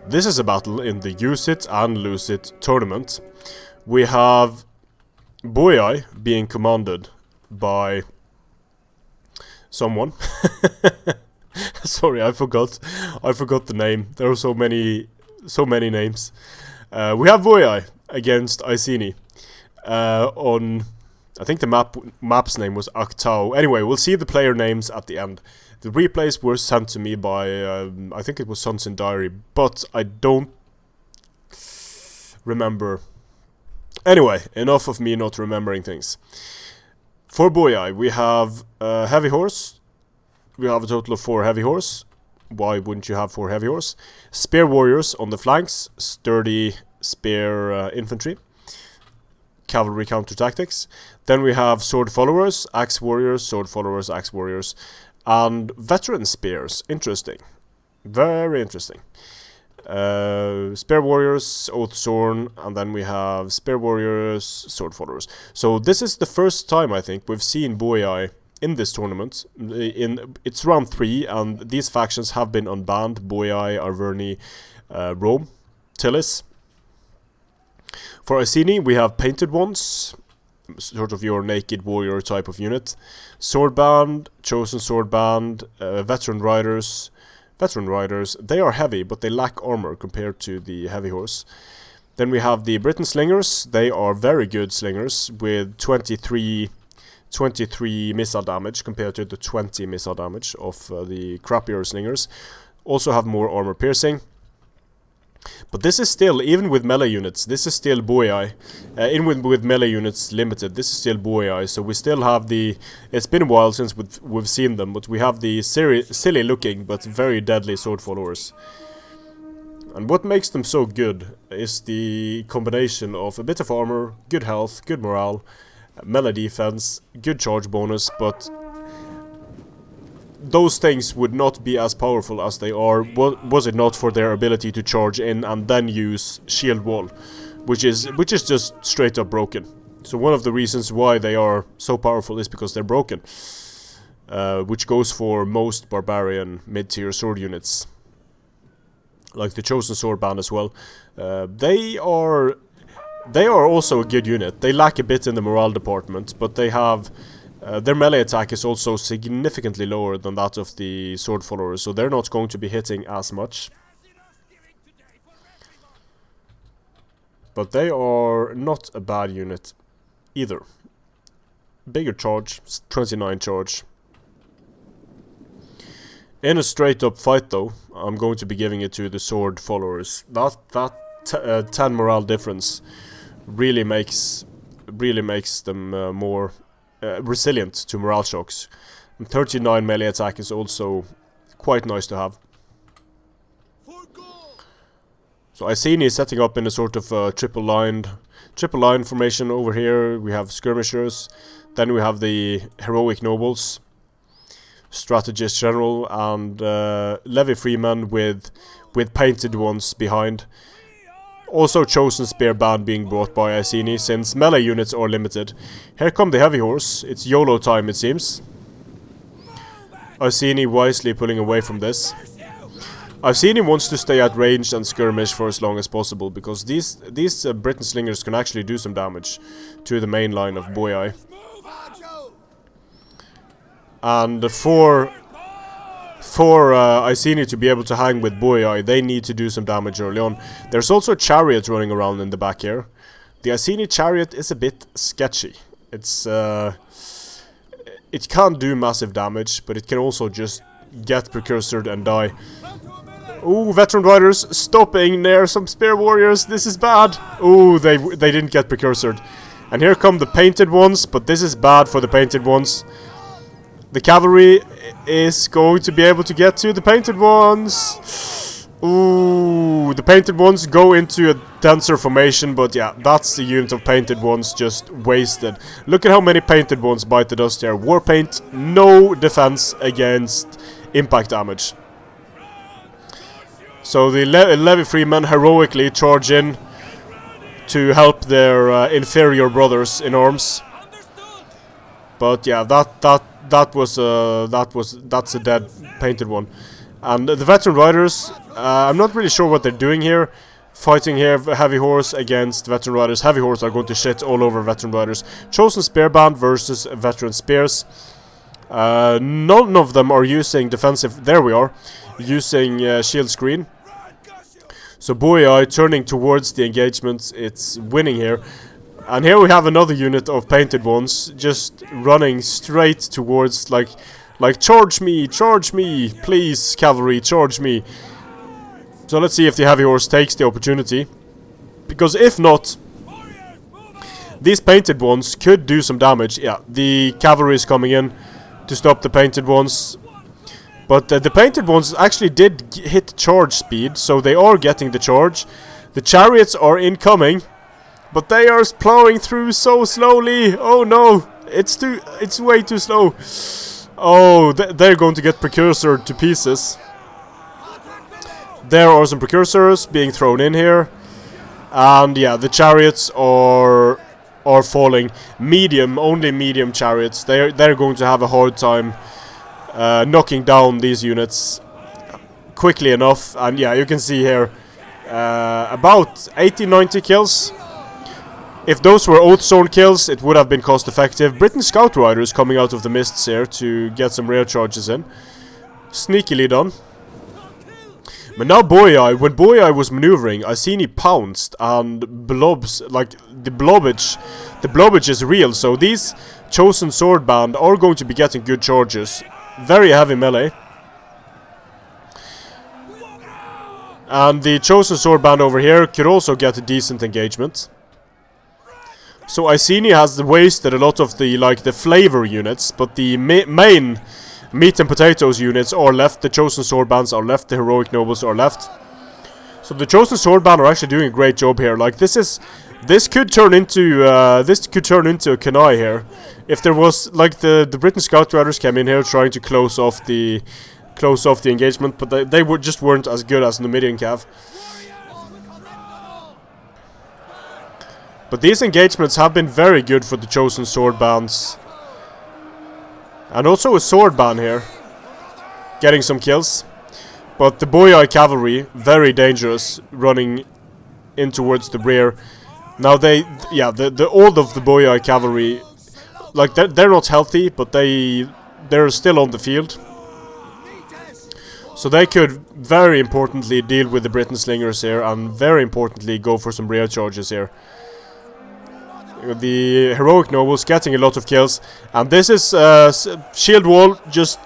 This is a battle in the Use It and Lose It tournament. We have Boii being commanded by someone. Sorry, I forgot the name. There are so many names. We have Boii against Iceni. On, I think the map's name was Aktau. Anyway, we'll see the player names at the end. The replays were sent to me by, I think it was SunsinDiary, but I don't remember. Anyway, enough of me not remembering things. For Boii, we have Heavy Horse. We have a total of 4 Heavy Horse. Why wouldn't you have 4 Heavy Horse? Spear Warriors on the flanks, sturdy Spear Infantry. Cavalry counter tactics. Then we have Sword Followers, Axe Warriors, Sword Followers, Axe Warriors. And Veteran Spears. Interesting. Very interesting. Spear Warriors, Oath Sworn, and then we have Spear Warriors, Sword Followers. So this is the first time, I think, we've seen Boii in this tournament. It's round 3, and these factions have been unbanned. Boii, Arverni, Rome, Tillis. For Iceni, we have Painted Ones, sort of your naked warrior type of unit. Swordband, Chosen Swordband, Veteran Riders. Veteran Riders, they are heavy, but they lack armor compared to the Heavy Horse. Then we have the Britain Slingers. They are very good slingers with 23 missile damage compared to the 20 missile damage of the crappier slingers. Also have more armor piercing. But this is still, even with melee units, this is still Boii. Even with melee units limited, this is still Boii. So we still have the... It's been a while since we've seen them, but we have the silly looking but very deadly Sword Followers. And what makes them so good is the combination of a bit of armor, good health, good morale, melee defense, good charge bonus, but those things would not be as powerful as they are was it not for their ability to charge in and then use shield wall, which is just straight up broken. So one of the reasons why they are so powerful is because they're broken, which goes for most barbarian mid-tier sword units, like the Chosen Swordband as well. They are also a good unit. They lack a bit in the morale department, but they have their melee attack is also significantly lower than that of the Sword Followers, so they're not going to be hitting as much. But they are not a bad unit either. Bigger charge, 29 charge. In a straight up fight though, I'm going to be giving it to the Sword Followers. That 10 morale difference really makes them more resilient to morale shocks. And 39 melee attack is also quite nice to have. So Iceni is setting up in a sort of triple line formation over here. We have skirmishers, then we have the heroic nobles, strategist general, and levy freemen with painted ones behind. Also Chosen Spear Band being brought by Iceni, since melee units are limited. Here come the Heavy Horse. It's YOLO time, it seems. Iceni wisely pulling away from this. Iceni wants to stay at range and skirmish for as long as possible, because these Britain Slingers can actually do some damage to the main line of Boii. And for Iceni to be able to hang with Boii, they need to do some damage early on. There's also a chariot running around in the back here. The Iceni chariot is a bit sketchy. It's it can't do massive damage, but it can also just get precursored and die. Ooh, Veteran Riders stopping near some Spear Warriors. This is bad. Ooh, they didn't get precursored. And here come the Painted Ones, but this is bad for the Painted Ones. The cavalry is going to be able to get to the Painted Ones. Ooh, the Painted Ones go into a denser formation, but yeah, that's the unit of Painted Ones just wasted. Look at how many Painted Ones bite the dust here. Warpaint, no defense against impact damage. So the levy freemen heroically charge in to help their inferior brothers in arms. But yeah, that's a dead Painted One. And the Veteran Riders I'm not really sure what they're doing here. Fighting here, Heavy Horse against Veteran Riders. Heavy Horse are going to shit all over Veteran Riders. Chosen Spear Band versus Veteran Spears. None of them are using defensive... There we are. Using shield screen. So Boii turning towards the engagement. It's winning here. And here we have another unit of painted ones. Just running straight towards like charge me, please cavalry, charge me. So let's see if the Heavy Horse takes the opportunity. Because if not, these painted ones could do some damage. Yeah, the cavalry is coming in to stop the painted ones. But the painted ones actually did hit charge speed, so they are getting the charge. The chariots are incoming, but they are plowing through so slowly. Oh no, it's way too slow. Oh, they're going to get precursor to pieces. There are some precursors being thrown in here. And yeah, the chariots are falling. Only medium chariots. They're going to have a hard time knocking down these units quickly enough. And yeah, you can see here about 80-90 kills. If those were Oathsworn kills, it would have been cost effective. Britain Scout Riders coming out of the mists here to get some rear charges in. Sneakily done. But now Boii, when Boii was maneuvering, Iceni pounced and blobs, like the blobbage is real, so these Chosen Sword Band are going to be getting good charges. Very heavy melee. And the Chosen Sword Band over here could also get a decent engagement. So Iceni has wasted a lot of the flavor units, but the main meat and potatoes units are left. The Chosen Sword Bands are left. The Heroic Nobles are left. So the Chosen Sword Band are actually doing a great job here. Like this could turn into a Kanai here, if there was like the Britain Scout Riders came in here trying to close off the engagement, but they just weren't as good as Numidian Cav. But these engagements have been very good for the Chosen Sword Bands. And also a Sword Band here, getting some kills. But the Boii cavalry, very dangerous, running in towards the rear. Now the all of the Boii cavalry, like they're not healthy, but they're still on the field. So they could very importantly deal with the Britain Slingers here, and very importantly go for some rear charges here. The Heroic Nobles getting a lot of kills, and this is Shield Wall just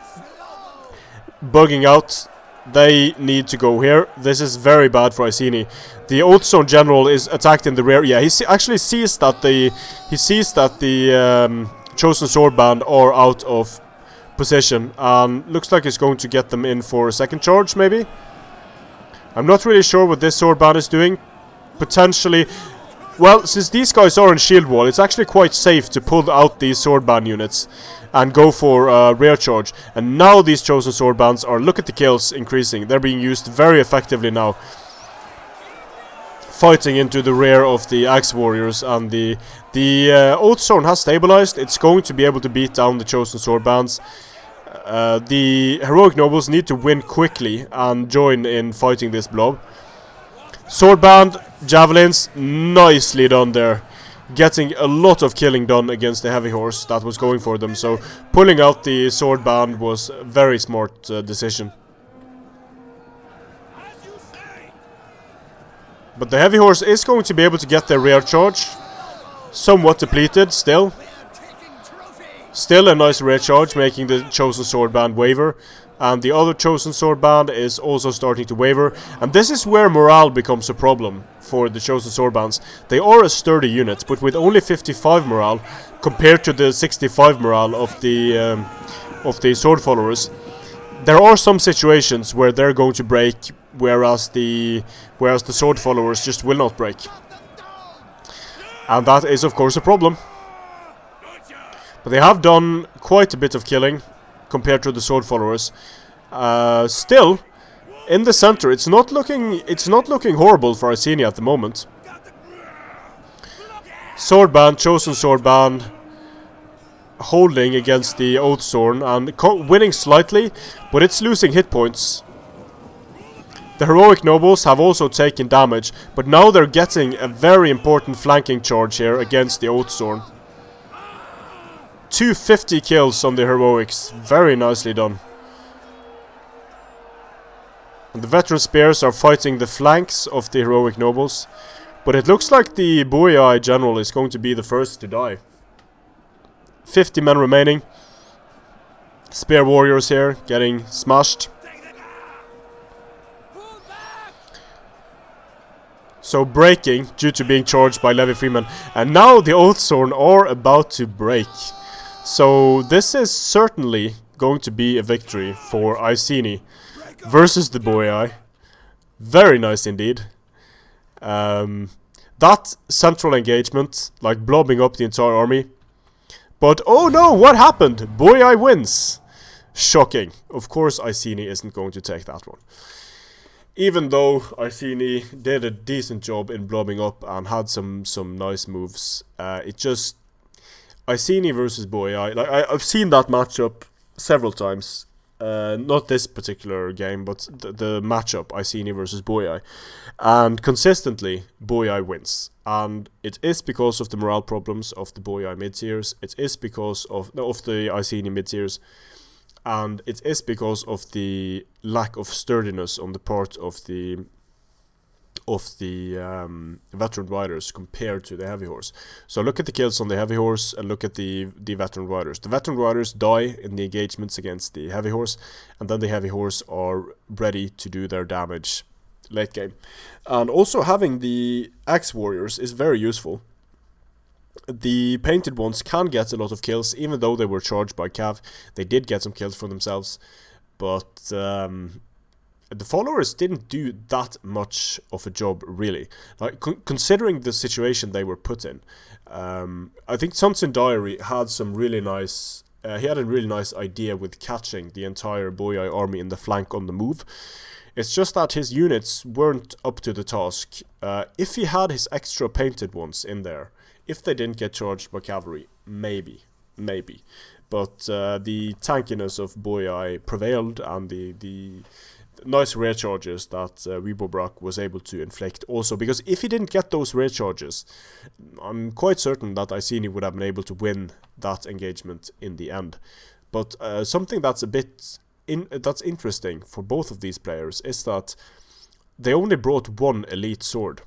bugging out. They need to go here. This is very bad for Iceni. The Oathsworn General is attacked in the rear. Yeah, he actually sees that the Chosen Sword Band are out of position, and looks like he's going to get them in for a second charge, maybe. I'm not really sure what this Sword Band is doing. Potentially. Well, since these guys are in shield wall, it's actually quite safe to pull out these sword band units and go for rear charge. And now these chosen sword bands are, look at the kills increasing. They're being used very effectively now, fighting into the rear of the axe warriors, and the Oathsworn has stabilized. It's going to be able to beat down the chosen sword bands. The heroic nobles need to win quickly and join in fighting this blob. Swordband, javelins, nicely done there. Getting a lot of killing done against the heavy horse that was going for them. So pulling out the swordband was a very smart decision. But the heavy horse is going to be able to get their rear charge. Somewhat depleted still. Still a nice rear charge, making the chosen swordband waver. And the other chosen swordband is also starting to waver. And this is where morale becomes a problem for the chosen swordbands. They are a sturdy unit, but with only 55 morale compared to the 65 morale of the sword followers, there are some situations where they're going to break, whereas the sword followers just will not break. And that is of course a problem. But they have done quite a bit of killing compared to the sword followers. Still, in the center, it's not looking horrible for Iceni at the moment. Swordband, chosen swordband, holding against the Oathsworn and winning slightly, but it's losing hit points. The heroic nobles have also taken damage, but now they're getting a very important flanking charge here against the Oathsworn. 250 kills on the heroics, very nicely done. And the veteran spears are fighting the flanks of the heroic nobles, but it looks like the Boii general is going to be the first to die. 50 men remaining. Spear warriors here getting smashed. So breaking due to being charged by Levy Freeman. And now the Oathsworn are about to break. So this is certainly going to be a victory for Iceni versus the Boii. Very nice indeed. That central engagement, like blowing up the entire army. But oh no, what happened? Boii wins. Shocking. Of course Iceni isn't going to take that one. Even though Iceni did a decent job in blowing up and had some nice moves, it just... Iceni versus Boii, like I've seen that matchup several times. Not this particular game, but the matchup Iceni versus Boii. And consistently, Boii wins. And it is because of the morale problems of the Boii mid-tiers. It is because of the Iceni mid-tiers. And it is because of the lack of sturdiness on the part of the veteran riders compared to the heavy horse. So look at the kills on the heavy horse and look at the veteran riders. The veteran riders die in the engagements against the heavy horse, and then the heavy horse are ready to do their damage late game. And also having the axe warriors is very useful. The painted ones can get a lot of kills, even though they were charged by Cav. They did get some kills for themselves, but the followers didn't do that much of a job, really. Like considering the situation they were put in, I think SunsinDiary had some really nice. He had a really nice idea with catching the entire Boii army in the flank on the move. It's just that his units weren't up to the task. If he had his extra painted ones in there, if they didn't get charged by cavalry, maybe. But the tankiness of Boii prevailed, and the nice rear charges that Wybobrak was able to inflict also, because if he didn't get those rear charges, I'm quite certain that Iceni would have been able to win that engagement in the end. But something that's a bit that's interesting for both of these players is that they only brought one elite sword,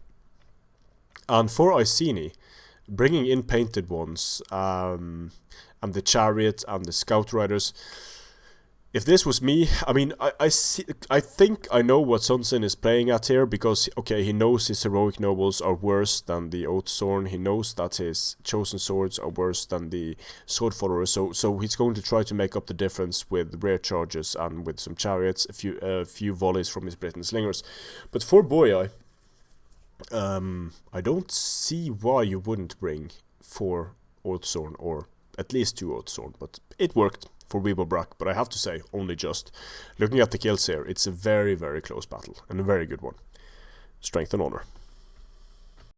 and for Iceni, bringing in painted ones and the chariot and the scout riders. If this was me, I mean, I think I know what Sunsin is playing at here, because, okay, he knows his heroic nobles are worse than the Oathsworn. He knows that his chosen swords are worse than the sword followers. So he's going to try to make up the difference with rear charges and with some chariots, a few volleys from his Britain slingers. But for Boii, I don't see why you wouldn't bring 4 Oathsworn, or at least 2 Oathsworn, but it worked for Wybobrak, but I have to say, only just. Looking at the kills here, it's a very, very close battle, and a very good one. Strength and honor.